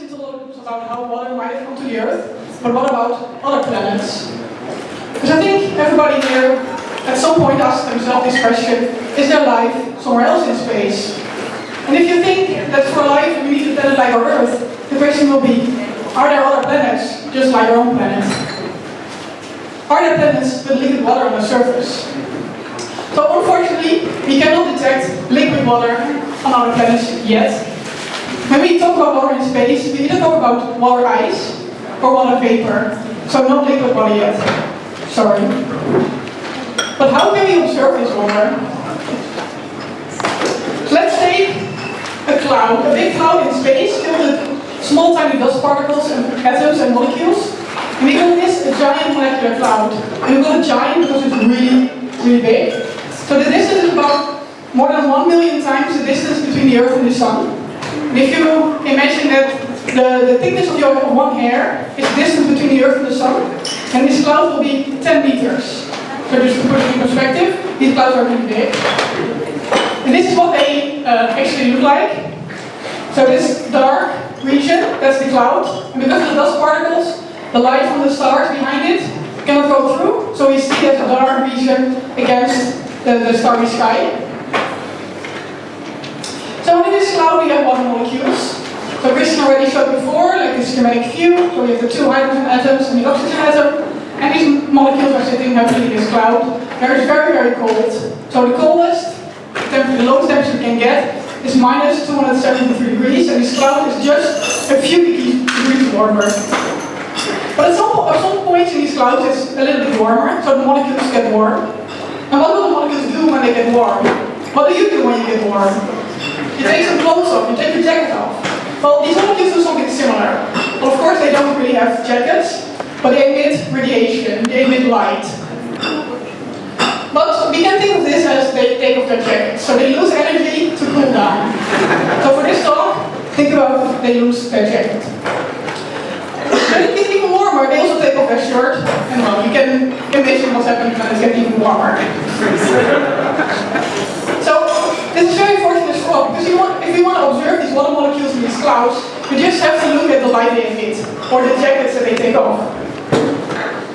listened to a lot of books about how water might have come to the Earth, but what about other planets? Because I think everybody here at some point asked themselves this question: is there life somewhere else in space? And if you think that for life we need a planet like our Earth, the question will be, are there other planets just like our own planet? Are there planets with liquid water on the surface? So unfortunately, we cannot detect liquid water on other planets yet. When we talk about water in space, we either talk about water ice or water vapor. So not liquid water yet. Sorry. But how can we observe this water? So let's take a cloud, a big cloud in space filled with small tiny dust particles and atoms and molecules. And we call this a giant molecular cloud. And we call it giant because it's really, really big. So the distance is about more than 1 million times the distance between the Earth and the Sun. And if you imagine that the thickness of your one hair is the distance between the Earth and the Sun, then this cloud will be 10 meters. So just to put it in perspective, these clouds are really big. And this is what they actually look like. So this dark region, that's the cloud. And because of the dust particles, the light from the stars behind it cannot go through. So we see that the dark region against the starry sky. So in this cloud we have water molecules. So Christian already showed before, like this schematic view. So we have the two hydrogen atoms and the oxygen atom. And these molecules are sitting heavily in this cloud. They're very, very cold. So the coldest, the lowest temperature you can get is minus 273 degrees. And this cloud is just a few degrees warmer. But at some points in these clouds it's a little bit warmer, so the molecules get warm. And what do the molecules do when they get warm? What do you do when you get warm? You take some clothes off, you take your jacket off. Well, these molecules do something similar. Well, of course they don't really have jackets, but they emit radiation, they emit light. But we can think of this as they take off their jackets, so they lose energy to cool down. So for this talk, think about they lose their jacket. When it gets even warmer, they also take off their shirt, and well, you can imagine what's happening when it gets even warmer. So, this is very fortunate for us, because if we want to observe these water molecules in these clouds, we just have to look at the light they emit, or the jackets that they take off.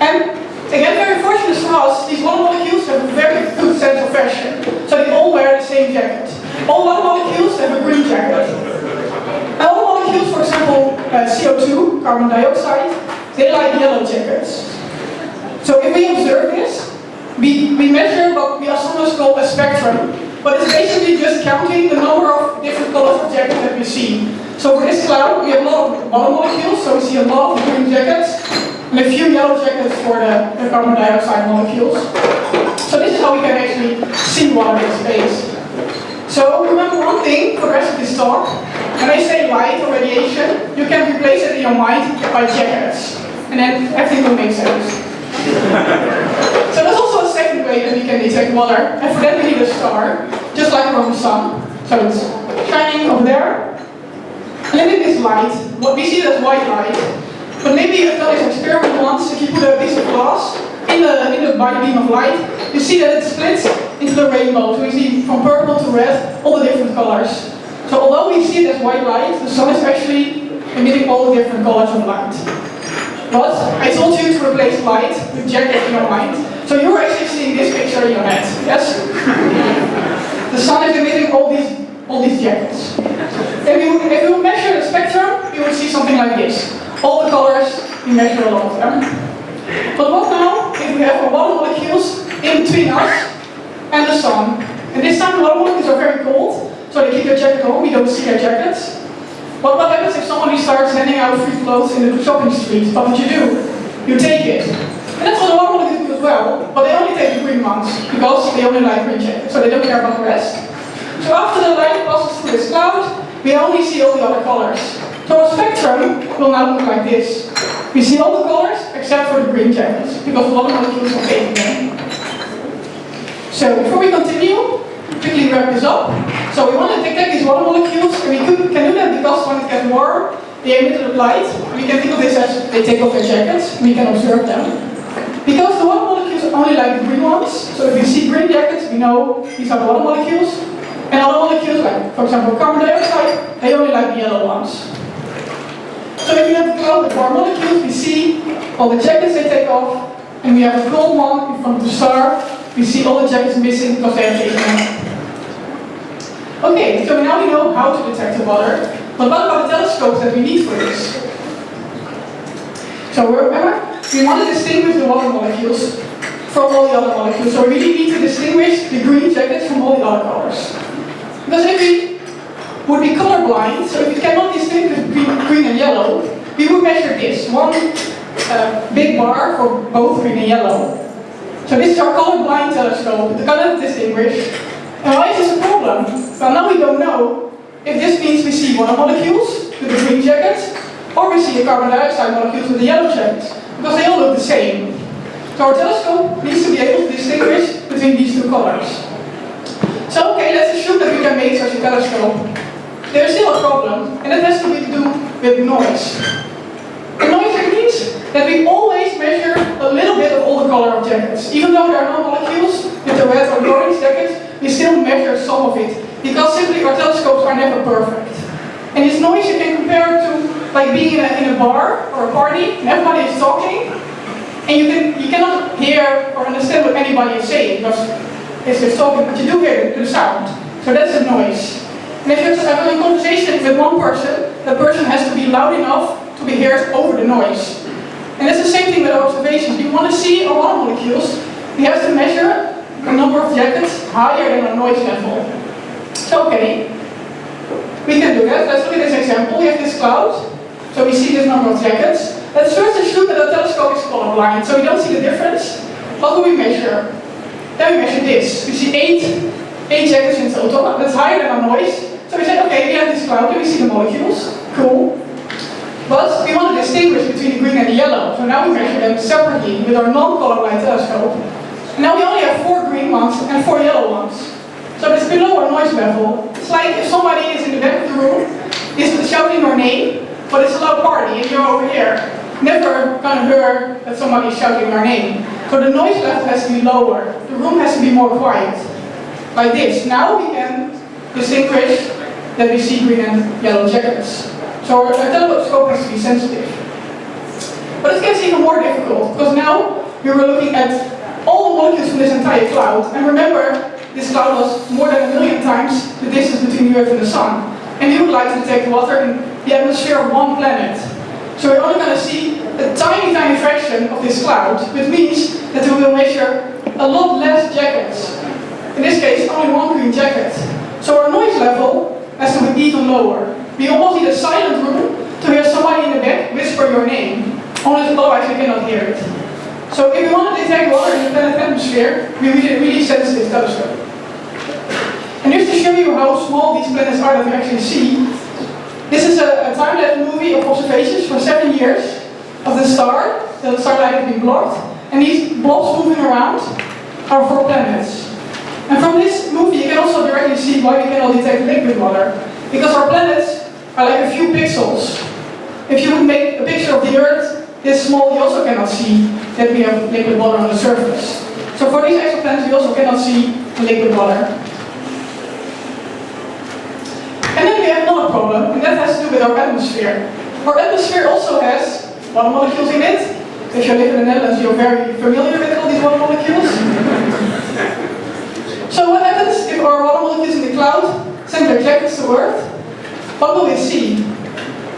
And again, very fortunate for us, these water molecules have a very good sense of fashion. So they all wear the same jacket. All water molecules have a green jacket. And all molecules, for example, CO2, carbon dioxide, they like yellow jackets. So if we observe this, we measure what we astronomers call a spectrum, but it's basically just counting the number of different colors of jackets that we see. So for this cloud, we have a lot of water molecules, so we see a lot of green jackets, and a few yellow jackets for the carbon dioxide molecules. So this is how we can actually see water in space. So remember one thing for the rest of this talk: when I say light or radiation, you can replace it in your mind by jackets, and then everything will make sense. So there's also a second way that we can detect water, and for that we need a star, just like our own sun. So it's shining over there, and then in this light, what we see it as white light. But maybe you've done this experiment once. If you put a piece of glass in the bright beam of light, you see that it splits into the rainbow. So we see from purple to red all the different colors. So although we see it as white light, the sun is actually emitting all the different colors of light. But I told you to replace light with jacket in your mind. So you're actually seeing this picture in your head. Yes? The sun is emitting all these jackets. If you measure the spectrum, you will see something like this. All the colors, we measure a lot of them. But what now if we have water molecules in between us and the sun? And this time the water molecules are very cold, so they keep their jacket on, we don't see their jackets. But what happens if somebody starts handing out free clothes in the shopping street? What would you do? You take it. And that's what the water molecules do as well, but they only take the green ones, because they only like green jackets, so they don't care about the rest. So after the light passes through this cloud, we only see all the other colors. So our spectrum will now look like this. We see all the colors except for the green jackets, because the water molecules are taking them. So before we continue, quickly wrap this up. So we want to detect these water molecules, and we can do that because when it gets warm, they emit a light. We can think of this as they take off their jackets, and we can observe them. Because the water molecules only like the green ones, so if we see green jackets, we know these are the water molecules. And other molecules, like for example carbon dioxide, they only like the yellow ones. So if you have a cloud with more molecules, we see all the jackets they take off, and we have a cold one in front of the star. We see all the jackets missing because they have taken off. Okay, so now we know how to detect the water. But what about the telescopes that we need for this? So remember, we want to distinguish the water molecules from all the other molecules. So we really need to distinguish the green jackets from all the other colors. Because if we would be colorblind, so if we cannot distinguish between green and yellow, we would measure this, one big bar for both green and yellow. So this is our colorblind telescope, the cannot distinguish. And why is this a problem? Well, now we don't know if this means we see water molecules with the green jackets, or we see the carbon dioxide molecules with the yellow jackets, because they all look the same. So our telescope needs to be able to distinguish between these two colors. So okay, let's assume that we can make such a telescope. There's still a problem, and that has to do with noise. And noise means that we always measure a little bit of all the color of jackets. Even though there are no molecules with the red or orange jackets, we still measure some of it, because simply our telescopes are never perfect. And this noise you can compare to like being in a bar or a party, and everybody is talking, and you cannot hear or understand what anybody is saying, because it's just talking, but you do hear the sound. So that's the noise. And if you're having a conversation with one person, that person has to be loud enough to be heard over the noise. And it's the same thing with observations. If you want to see our water molecules, we have to measure a number of jackets higher than our noise level. So okay, we can do that. Let's look at this example. We have this cloud, so we see this number of jackets. Let's first assume that the telescope is colorblind, so we don't see the difference. What do we measure? Then we measure this. We see eight jackets in total. That's higher than our noise. So we say, okay, we have this cloud, and we see the molecules. Cool. But we want to distinguish between the green and the yellow. So now we measure them separately with our non-colorblind telescope. And now we only have 4 green ones and 4 yellow ones. So it's below our noise level. It's like if somebody is in the back of the room, is shouting your name, but it's a loud party and you're over here. Never gonna hear that somebody is shouting your name. So the noise level has to be lower. The room has to be more quiet. Like this. Now we can distinguish that we see green and yellow jackets. So our telescope has to be sensitive. But it gets even more difficult, because now we were looking at all the molecules from this entire cloud. And remember, this cloud was more than 1 million times the distance between the Earth and the Sun. And we would like to detect water in the atmosphere of one planet. So we're only going to see a tiny, tiny fraction of this cloud, which means that we will measure a lot less jackets. In this case, only 1 green jacket. So our noise level has to be even lower. We almost need a silent room to hear somebody in the back whisper your name. Otherwise we cannot hear it. So if we want to detect water in the planet atmosphere, we need a really sensitive telescope. And just to show you how small these planets are that we actually see, this is a time-lapse movie of observations for 7 years of the star. The starlight has been blocked, and these blobs moving around are 4 planets. And from this movie you can also directly see why we cannot detect liquid water. Because our planets are like a few pixels. If you would make a picture of the Earth this small, you also cannot see that we have liquid water on the surface. So for these exoplanets we also cannot see liquid water. And then we have another problem, and that has to do with our atmosphere. Our atmosphere also has water molecules in it. If you live in the Netherlands, you're very familiar with all these water molecules. So what happens if our water molecules in the cloud send their jackets to Earth? What will we see?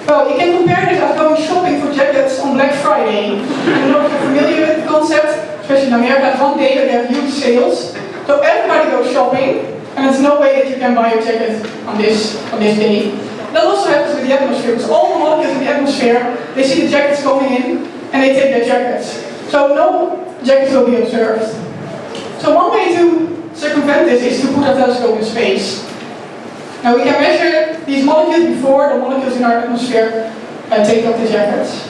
Well, you can compare this as going shopping for jackets on Black Friday. I don't know if you're familiar with the concept, especially in America. One day they have huge sales. So everybody goes shopping, and there's no way that you can buy your jacket on this day. That also happens with the atmosphere, because all the molecules in the atmosphere, they see the jackets coming in, and they take their jackets. So no jackets will be observed. So one way to circumvent this is to put our telescope in space. Now we can measure these molecules before the molecules in our atmosphere take off the jackets.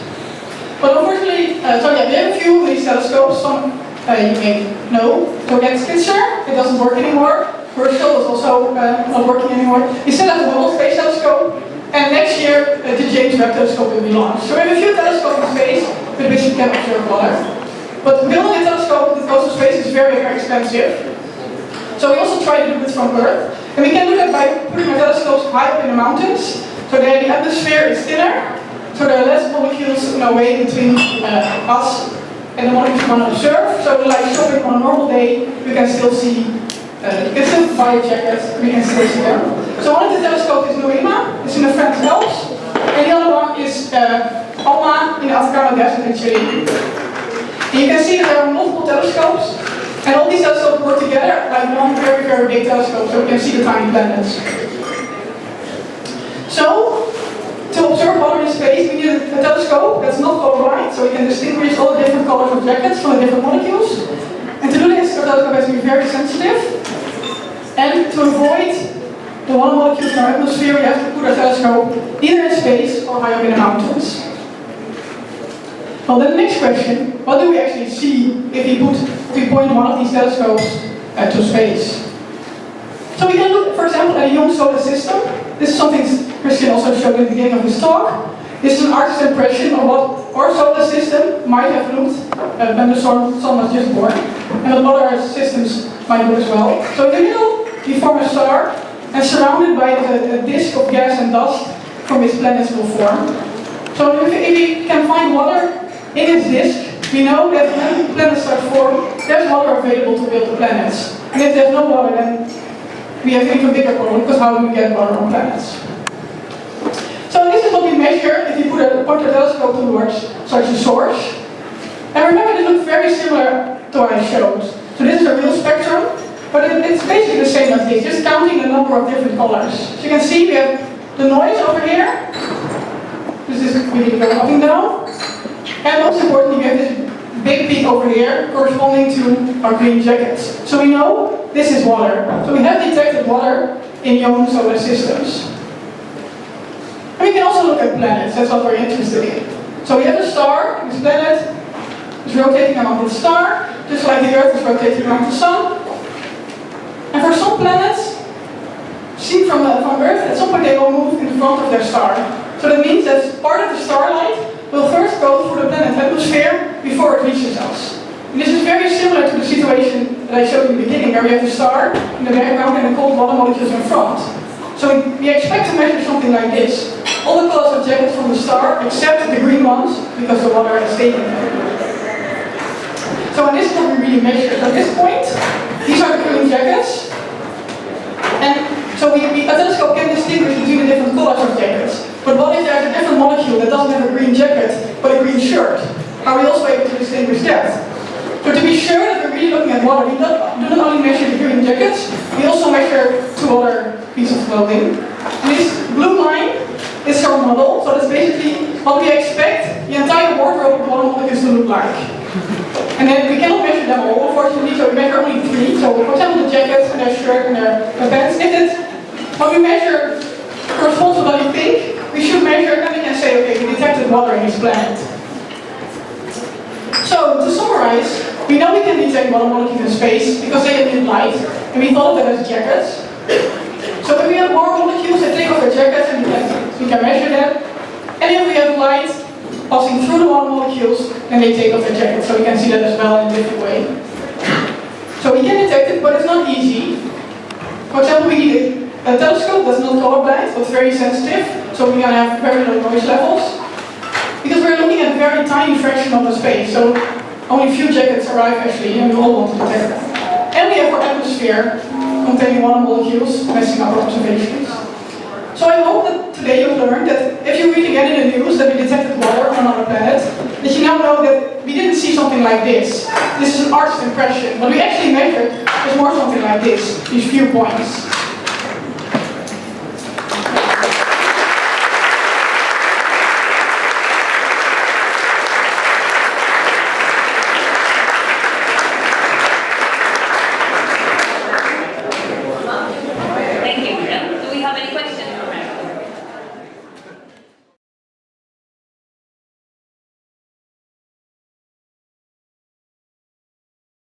But unfortunately, we have a few of these telescopes. Some you may know. So we have Spitzer, it doesn't work anymore. Herschel is also not working anymore. We still have the Hubble Space Telescope, and next year the James Webb Telescope will be launched. So we have a few telescopes in space with which we can observe water. But building a telescope that goes to space is very, very expensive. So we also try to do this from Earth. And we can do that by putting our telescopes high up in the mountains. So there the atmosphere is thinner, So there are less molecules in our way between us and the molecules we want to observe. So like shopping on a normal day, we can still see, you can still buy a jacket, we can still see them. So one of the telescopes is Noema, it's in the French Alps, and the other one is Alma in the Atacama Desert in Chile. And you can see that there are multiple telescopes, and all these telescopes work together like one very, very big telescope, so we can see the tiny planets. So, to observe water in space, we need a telescope that's not colorblind, so we can distinguish all the different colors of jackets from the different molecules. And to do this, our telescope has to be very sensitive. And to avoid the water molecules in our atmosphere, we have to put our telescope either in space or high up in the mountains. Well, then the next question, what do we actually see if we point one of these telescopes to space? So we can look, for example, at a young solar system. This is something Christian also showed at the beginning of his talk. This is an artist's impression of what our solar system might have looked when the sun was just born, and what other systems might look as well. So in the middle, we form a star, and surrounded by a disk of gas and dust from which planets will form. So if we can find water in this disk, we know that when planets start forming, there's water available to build the planets. And if there's no water, then we have an even bigger problem, because how do we get water on planets? So this is what we measure if you put a pointer telescope towards such a source. And remember, this looks very similar to what I showed. So this is a real spectrum, but it's basically the same as this, just counting the number of different colors. So you can see we have the noise over here. This is really going up and down. And most importantly, we have this big peak over here corresponding to our green jackets. So we know this is water. So we have detected water in young solar systems. And we can also look at planets, that's what we're interested in. So we have a star, this planet is rotating around this star, just like the Earth is rotating around the Sun. And for some planets, seen from Earth, at some point they will move in front of their star. So that means that part of the starlight will first go through the planet's atmosphere before it reaches us. And this is very similar to the situation that I showed in the beginning, where we have the star in the background and the cold water molecules in front. So we expect to measure something like this. All the colors of jackets from the star, except the green ones, because the water has taken them. So and this is what we really measure. So at this point, these are the green jackets. And so a telescope can distinguish between the different colors of jackets. But what if there's a different molecule that doesn't have a green jacket, but a green shirt? Are we also able to distinguish that? So to be sure that we're really looking at water, we do not only measure the green jackets, we also measure two other pieces of clothing. And this blue line is our model, so that's basically what we expect the entire wardrobe of water molecules to look like. And then we cannot measure them all, unfortunately, so we measure only three. So for example, the jackets and their shirt and their pants. If it's what we measure corresponds to what we think, we should measure, and we can say, okay, we detected water in this planet. So to summarize, we know we can detect water molecules in space because they emit light, and we thought of them as jackets. So if we have water molecules that take off their jackets, and we can measure them. And if we have light passing through the water molecules, then they take off their jackets, so we can see that as well in a different way. So we can detect it, but it's not easy. For example, we need a telescope that's not colorblind, but very sensitive, so we can have very low noise levels. Because we're looking at a very tiny fraction of the space, so only a few jackets arrive actually, and we all want to detect them. And we have our atmosphere containing water molecules messing up our observations. So I hope that today you've learned that if you read again in the news that we detected water on another planet, that you now know that we didn't see something like this. This is an artist's impression. What we actually measured is more something like this, these few points.